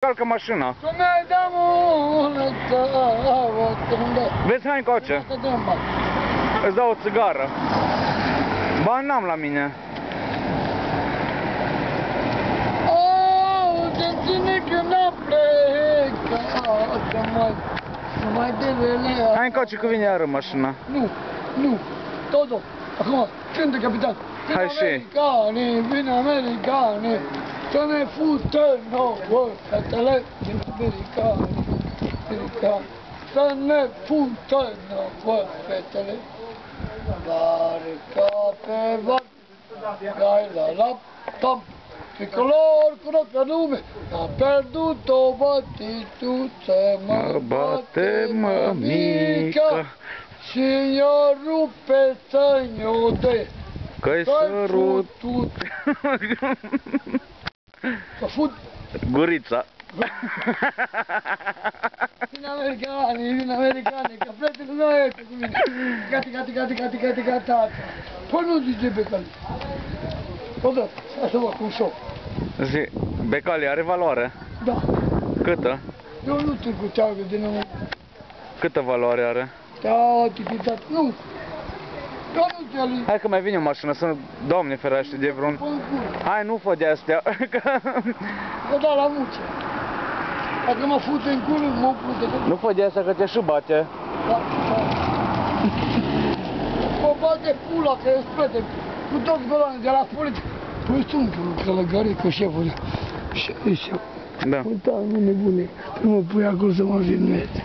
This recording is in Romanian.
Calcă mașina. Să ne dăm unde. Vezi, hai încoace. Îți dau o țigară. Bani n-am la mine. Ce ține că n-a plecat, nu mai devele. Hai încoace că vine iară mașina. Nu, Toto, acum, cântă capitan. Hai și. Vin americani, să ne fută nouă, fetele din americani, să ne fută nouă, fetele. Barca pe bar, gai la tam, tricolor cu rocă nume, a pierdut o bătituță, Mă bate mămica și eu rupe să-i-o dă. Că-i sărut Să fut gurița. Vin americani, că prietenul meu este cu mine. Gati. Păi nu zice Becali. Odată, asta vă cu un show. Zi, Becali are valoare? Da. Câtă? Eu nu te cu ceagă din nou. Câtă valoare are? Da, tipitat, nu. Eu nu te alin. Hai că mai vine o mașină, să nu, Doamne ferește de vreun... Pă-n cură. Hai, nu fă de astea, că... Că da la muce. Dacă mă fute în cură, mă fute. Nu fă de astea că te și bate. Da. Mă bate pula că e spete. Cu toți bălanii de la poliție. Păi sunt călăgării cu șeful. Șef. Da. Uita, nu nebune. Nu mă pui acolo să mă filmezi.